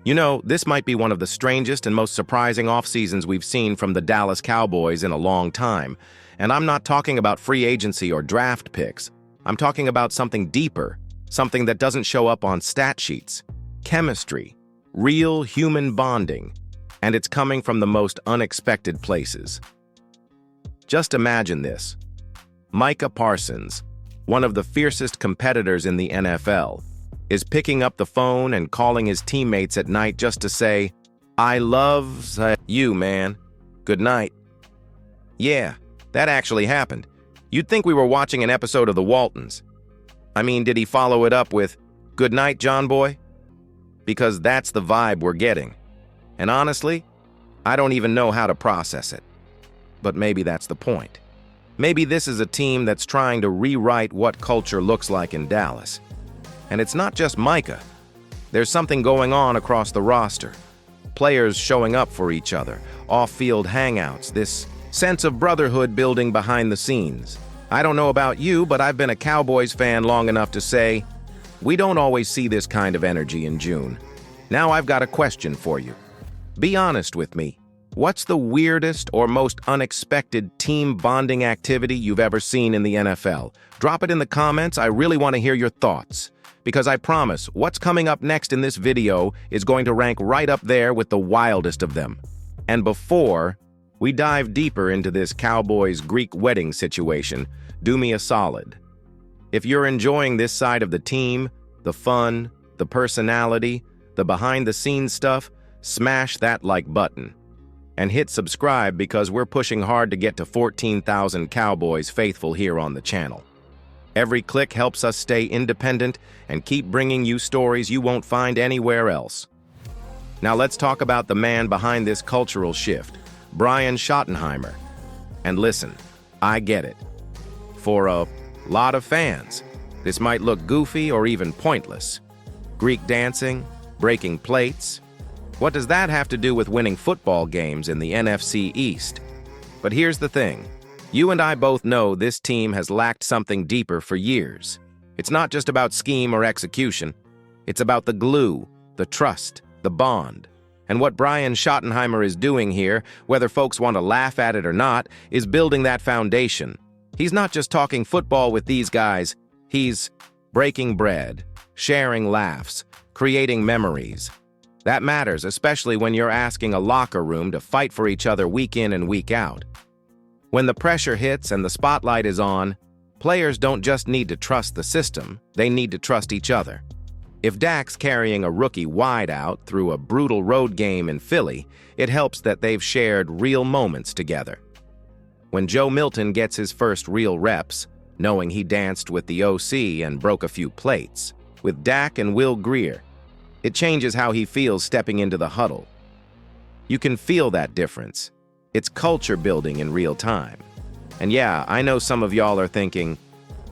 You know, this might be one of the strangest and most surprising off-seasons we've seen from the Dallas Cowboys in a long time. And I'm not talking about free agency or draft picks. I'm talking about something deeper, something that doesn't show up on stat sheets. Chemistry, real human bonding, and it's coming from the most unexpected places. Just imagine this. Micah Parsons, one of the fiercest competitors in the NFL, is picking up the phone and calling his teammates at night just to say, "I love you, man. Good night." Yeah, that actually happened. You'd think we were watching an episode of The Waltons. I mean, did he follow it up with, "Good night, John Boy"? Because that's the vibe we're getting. And honestly, I don't even know how to process it. But maybe that's the point. Maybe this is a team that's trying to rewrite what culture looks like in Dallas. And it's not just Micah. There's something going on across the roster. Players showing up for each other, off-field hangouts, this sense of brotherhood building behind the scenes. I don't know about you, but I've been a Cowboys fan long enough to say, we don't always see this kind of energy in June. Now I've got a question for you. Be honest with me. What's the weirdest or most unexpected team bonding activity you've ever seen in the NFL? Drop it in the comments. I really want to hear your thoughts. Because I promise, what's coming up next in this video is going to rank right up there with the wildest of them. And before we dive deeper into this Cowboys Greek wedding situation, do me a solid. If you're enjoying this side of the team, the fun, the personality, the behind-the-scenes stuff, smash that like button. And hit subscribe because we're pushing hard to get to 14,000 Cowboys faithful here on the channel. Every click helps us stay independent and keep bringing you stories you won't find anywhere else. Now let's talk about the man behind this cultural shift, Brian Schottenheimer. And listen, I get it. For a lot of fans, this might look goofy or even pointless. Greek dancing, breaking plates. What does that have to do with winning football games in the NFC East? But here's the thing. You and I both know this team has lacked something deeper for years. It's not just about scheme or execution. It's about the glue, the trust, the bond. And what Brian Schottenheimer is doing here, whether folks want to laugh at it or not, is building that foundation. He's not just talking football with these guys. He's breaking bread, sharing laughs, creating memories. That matters, especially when you're asking a locker room to fight for each other week in and week out. When the pressure hits and the spotlight is on, players don't just need to trust the system, they need to trust each other. If Dak's carrying a rookie wide out through a brutal road game in Philly, it helps that they've shared real moments together. When Joe Milton gets his first real reps, knowing he danced with the OC and broke a few plates, with Dak and Will Greer, it changes how he feels stepping into the huddle. You can feel that difference. It's culture building in real time. And yeah, I know some of y'all are thinking,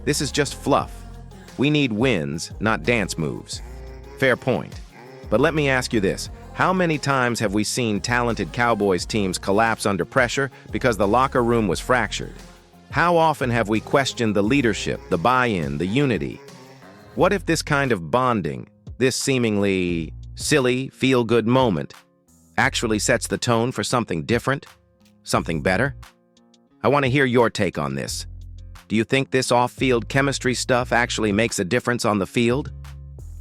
this is just fluff. We need wins, not dance moves. Fair point. But let me ask you this. How many times have we seen talented Cowboys teams collapse under pressure because the locker room was fractured? How often have we questioned the leadership, the buy-in, the unity? What if this kind of bonding, this seemingly silly, feel-good moment, actually sets the tone for something different? Something better? I want to hear your take on this. Do you think this off-field chemistry stuff actually makes a difference on the field?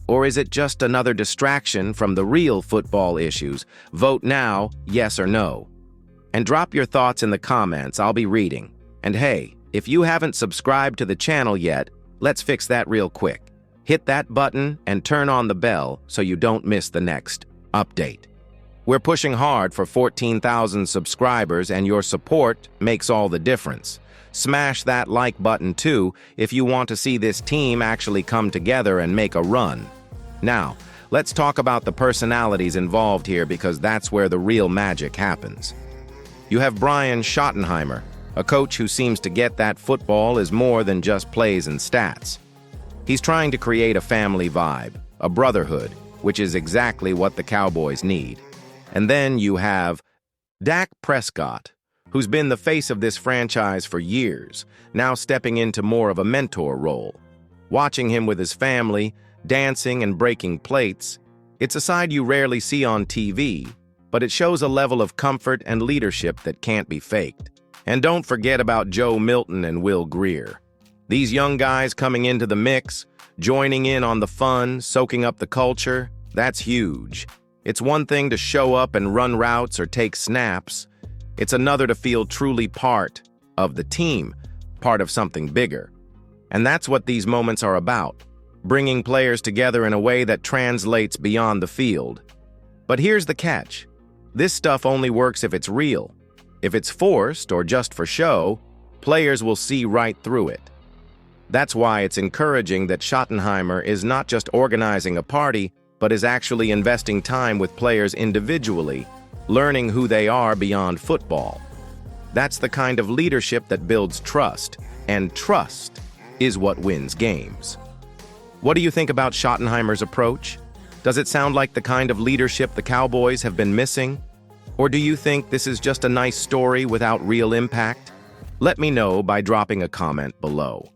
Or is it just another distraction from the real football issues? Vote now, yes or no. And drop your thoughts in the comments, I'll be reading. And hey, if you haven't subscribed to the channel yet, let's fix that real quick. Hit that button and turn on the bell so you don't miss the next update. We're pushing hard for 14,000 subscribers, and your support makes all the difference. Smash that like button too if you want to see this team actually come together and make a run. Now, let's talk about the personalities involved here because that's where the real magic happens. You have Brian Schottenheimer, a coach who seems to get that football is more than just plays and stats. He's trying to create a family vibe, a brotherhood, which is exactly what the Cowboys need. And then you have Dak Prescott, who's been the face of this franchise for years, now stepping into more of a mentor role. Watching him with his family, dancing and breaking plates, It's a side you rarely see on TV, but it shows a level of comfort and leadership that can't be faked. And don't forget about Joe Milton and Will Greer. These young guys coming into the mix, joining in on the fun, soaking up the culture, that's huge. It's one thing to show up and run routes or take snaps. It's another to feel truly part of the team, part of something bigger. And that's what these moments are about, bringing players together in a way that translates beyond the field. But here's the catch. This stuff only works if it's real. If it's forced or just for show, players will see right through it. That's why it's encouraging that Schottenheimer is not just organizing a party, but is actually investing time with players individually, learning who they are beyond football. That's the kind of leadership that builds trust, and trust is what wins games. What do you think about Schottenheimer's approach? Does it sound like the kind of leadership the Cowboys have been missing? Or do you think this is just a nice story without real impact? Let me know by dropping a comment below.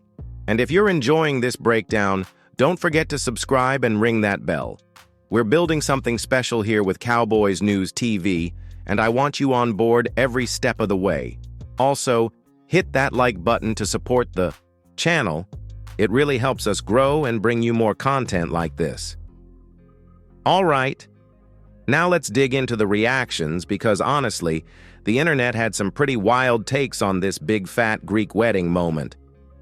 And if you're enjoying this breakdown, don't forget to subscribe and ring that bell. We're building something special here with Cowboys News TV, and I want you on board every step of the way. Also, hit that like button to support the channel. It really helps us grow and bring you more content like this. All right, now let's dig into the reactions because honestly, the internet had some pretty wild takes on this big fat Greek wedding moment.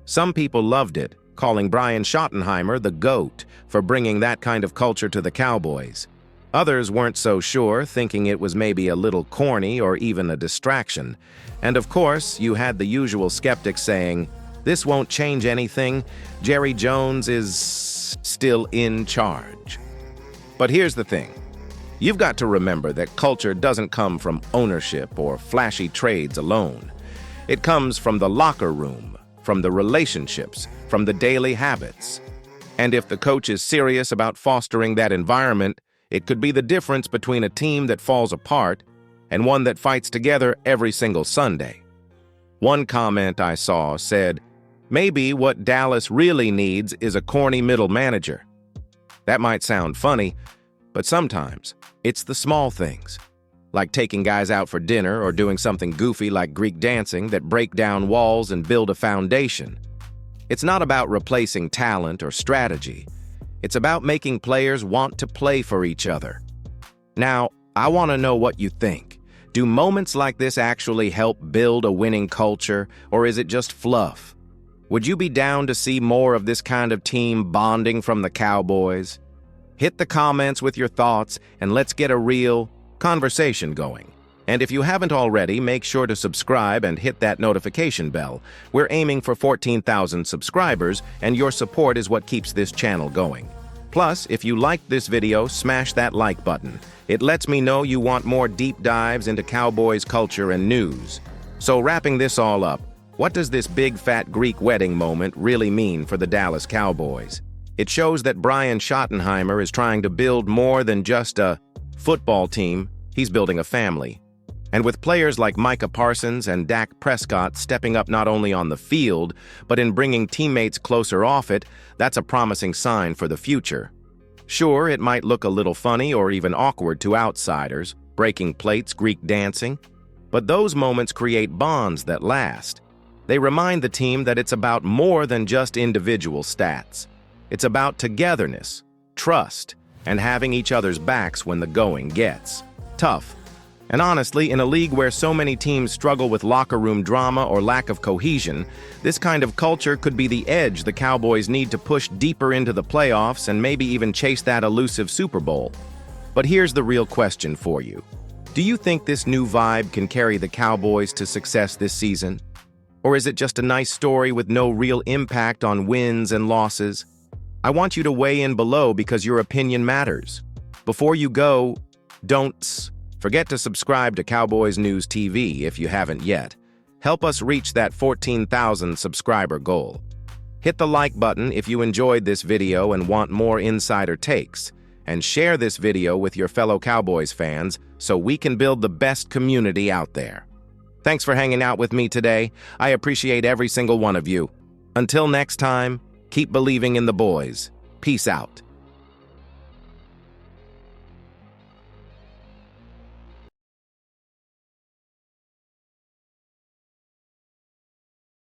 Some people loved it, calling Brian Schottenheimer the GOAT for bringing that kind of culture to the Cowboys. Others weren't so sure, thinking it was maybe a little corny or even a distraction. And of course, you had the usual skeptics saying, "This won't change anything. Jerry Jones is still in charge." But here's the thing. You've got to remember that culture doesn't come from ownership or flashy trades alone. It comes from the locker room, from the relationships, from the daily habits. And if the coach is serious about fostering that environment, it could be the difference between a team that falls apart and one that fights together every single Sunday. One comment I saw said, "Maybe what Dallas really needs is a corny middle manager." That might sound funny, but sometimes it's the small things, like taking guys out for dinner or doing something goofy like Greek dancing that break down walls and build a foundation. It's not about replacing talent or strategy. It's about making players want to play for each other. Now, I want to know what you think. Do moments like this actually help build a winning culture, or is it just fluff? Would you be down to see more of this kind of team bonding from the Cowboys? Hit the comments with your thoughts, and let's get a real conversation going. And if you haven't already, make sure to subscribe and hit that notification bell. We're aiming for 14,000 subscribers, and your support is what keeps this channel going. Plus, if you liked this video, smash that like button. It lets me know you want more deep dives into Cowboys culture and news. So wrapping this all up, what does this big fat Greek wedding moment really mean for the Dallas Cowboys? It shows that Brian Schottenheimer is trying to build more than just a football team. He's building a family. And with players like Micah Parsons and Dak Prescott stepping up not only on the field, but in bringing teammates closer off it, that's a promising sign for the future. Sure, it might look a little funny or even awkward to outsiders, breaking plates, Greek dancing, but those moments create bonds that last. They remind the team that it's about more than just individual stats. It's about togetherness, trust, and having each other's backs when the going gets tough. And honestly, in a league where so many teams struggle with locker room drama or lack of cohesion, this kind of culture could be the edge the Cowboys need to push deeper into the playoffs and maybe even chase that elusive Super Bowl. But here's the real question for you. Do you think this new vibe can carry the Cowboys to success this season? Or is it just a nice story with no real impact on wins and losses? I want you to weigh in below because your opinion matters. Before you go, don't forget to subscribe to Cowboys News TV if you haven't yet. Help us reach that 14,000 subscriber goal. Hit the like button if you enjoyed this video and want more insider takes, and share this video with your fellow Cowboys fans so we can build the best community out there. Thanks for hanging out with me today. I appreciate every single one of you. Until next time, keep believing in the boys. Peace out.